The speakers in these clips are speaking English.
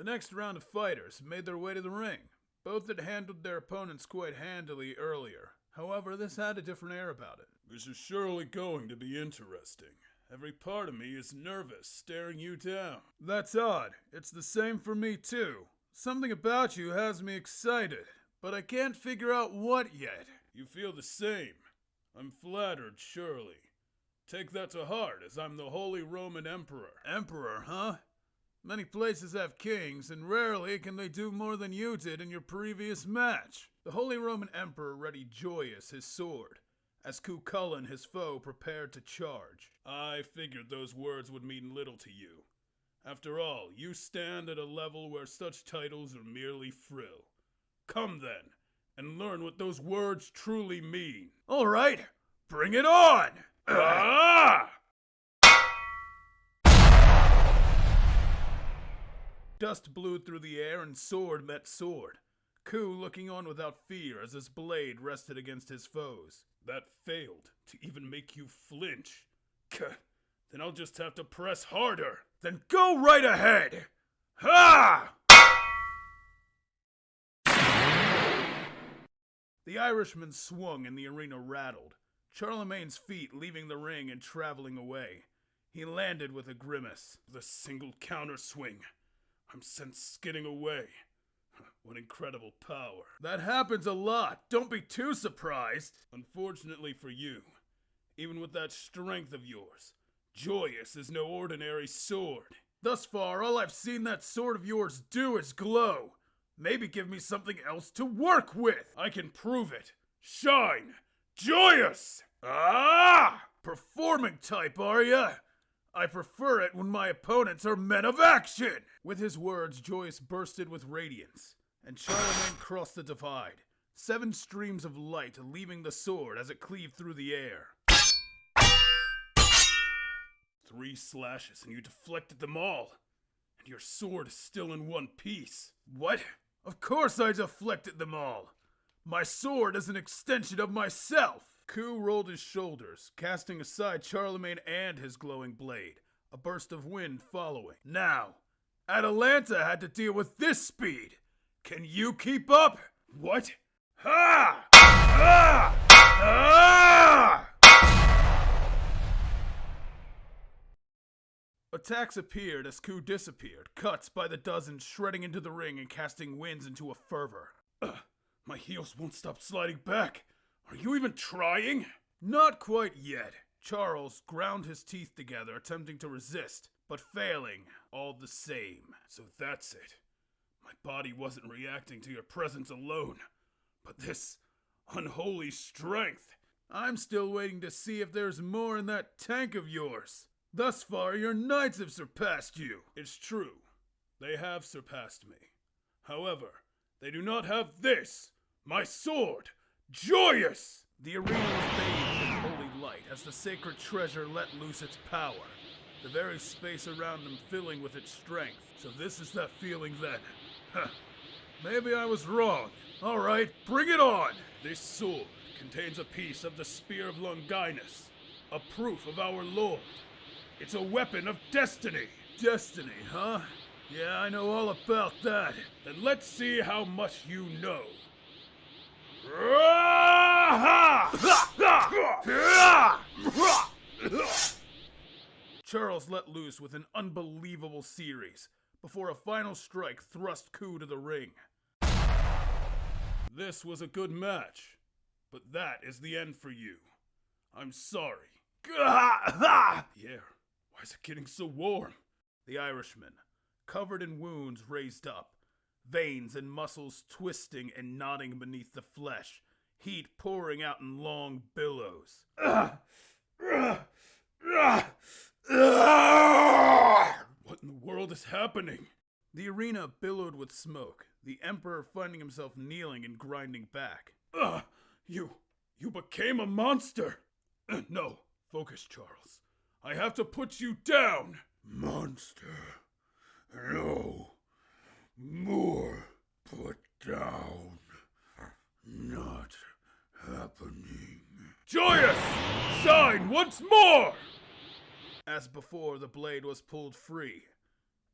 The next round of fighters made their way to the ring. Both had handled their opponents quite handily earlier. However, this had a different air about it. This is surely going to be interesting. Every part of me is nervous, staring you down. That's odd. It's the same for me too. Something about you has me excited, but I can't figure out what yet. You feel the same. I'm flattered, surely. Take that to heart, as I'm the Holy Roman Emperor. Emperor, huh? Many places have kings, and rarely can they do more than you did in your previous match. The Holy Roman Emperor readied joyous his sword, as Chulainn, his foe, prepared to charge. I figured those words would mean little to you. After all, you stand at a level where such titles are merely frill. Come then, and learn what those words truly mean. All right, bring it on! Ah! Dust blew through the air and sword met sword. Ku looking on without fear as his blade rested against his foes. That failed to even make you flinch. Then I'll just have to press harder. Then go right ahead! Ha! The Irishman swung and the arena rattled, Charlemagne's feet leaving the ring and traveling away. He landed with a grimace. The single counter swing. I'm sent skidding away. What incredible power. That happens a lot. Don't be too surprised. Unfortunately for you, even with that strength of yours, Joyous is no ordinary sword. Thus far, all I've seen that sword of yours do is glow. Maybe give me something else to work with. I can prove it. Shine! Joyous! Ah! Performing type, are ya? I prefer it when my opponents are men of action! With his words, Joyous bursted with radiance, and Charlemagne crossed the divide, 7 streams of light leaving the sword as it cleaved through the air. 3 slashes and you deflected them all, and your sword is still in one piece. What? Of course I deflected them all! My sword is an extension of myself! Ku rolled his shoulders, casting aside Charlemagne and his glowing blade, a burst of wind following. Now, Atalanta had to deal with this speed. Can you keep up? What? Ha! Ha! Ha! Attacks appeared as Ku disappeared, cuts by the dozen shredding into the ring and casting winds into a fervor. My heels won't stop sliding back. Are you even trying? Not quite yet. Charles ground his teeth together, attempting to resist, but failing all the same. So that's it. My body wasn't reacting to your presence alone, but this unholy strength. I'm still waiting to see if there's more in that tank of yours. Thus far, your knights have surpassed you. It's true. They have surpassed me. However, they do not have this, my sword. Joyous! The arena was bathed in holy light as the sacred treasure let loose its power, the very space around them filling with its strength. So this is that feeling then. Huh. Maybe I was wrong. All right, bring it on! This sword contains a piece of the Spear of Longinus, a proof of our Lord. It's a weapon of destiny. Destiny, huh? Yeah, I know all about that. Then let's see how much you know. Charles let loose with an unbelievable series before a final strike thrust Ku to the ring. This was a good match, but that is the end for you. I'm sorry. Yeah, why is it getting so warm? The Irishman, covered in wounds, raised up, veins and muscles twisting and knotting beneath the flesh, heat pouring out in long billows. What in the world is happening? The arena billowed with smoke, the Emperor finding himself kneeling and grinding back. You became a monster! No, focus, Charles. I have to put you down! Monster. No. More put down. Not happening. Joyous! Shine once more! As before, the blade was pulled free,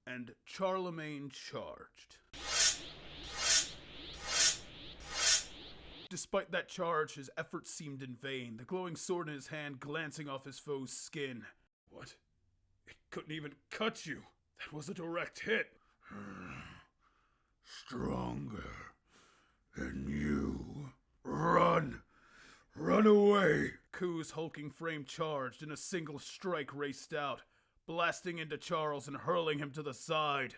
and Charlemagne charged. Despite that charge, his efforts seemed in vain, the glowing sword in his hand glancing off his foe's skin. What? It couldn't even cut you. That was a direct hit. Stronger than you. Run! Run away! Ku's hulking frame charged, and a single strike raced out, blasting into Charles and hurling him to the side.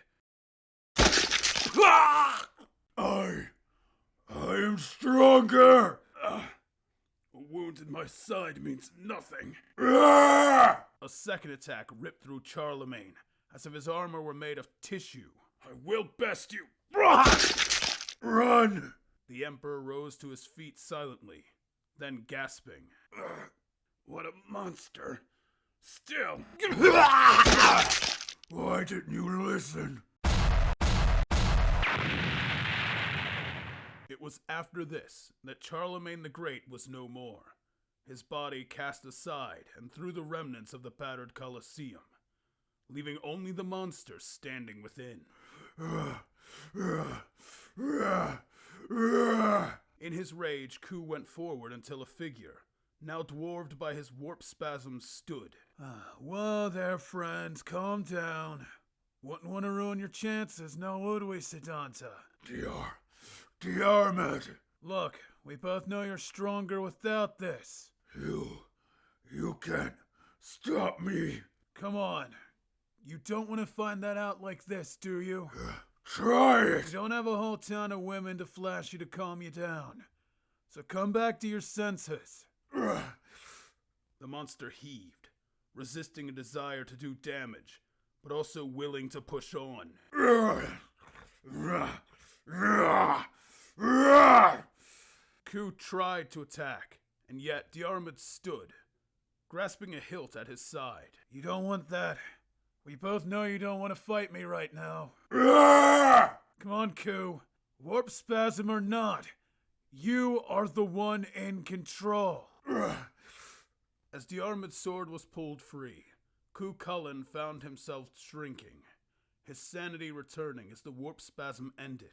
I am stronger! A wound in my side means nothing. A second attack ripped through Charlemagne, as if his armor were made of tissue. I will best you. Run! The Emperor rose to his feet silently, then gasping. What a monster. Still. Why didn't you listen? It was after this that Charlemagne the Great was no more, his body cast aside and through the remnants of the battered Colosseum, leaving only the monster standing within. In his rage, Ku went forward until a figure, now dwarfed by his warp spasms, stood. Whoa there, friends, calm down. Wouldn't want to ruin your chances, now would we, Siddhanta? Diarmid! Look, we both know you're stronger without this. You can't stop me. Come on. You don't want to find that out like this, do you? Try You it! don't have a whole town of women to flash you to calm you down. So come back to your senses. The monster heaved, resisting a desire to do damage, but also willing to push on. Ku tried to attack, and yet Diarmid stood, grasping a hilt at his side. You don't want that. We both know you don't want to fight me right now. Come on, Ku. Warp spasm or not, you are the one in control. As Diarmid's sword was pulled free, Chulainn found himself shrinking, his sanity returning as the warp spasm ended.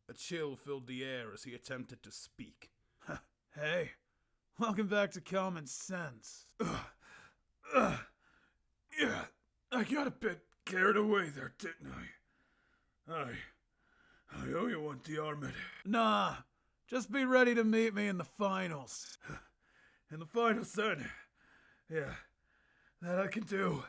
A chill filled the air as he attempted to speak. Hey, welcome back to common sense. Yeah, I got a bit carried away there, didn't I? I owe you one, Diarmid. Nah, just be ready to meet me in the finals. In the finals, then. Yeah, that I can do.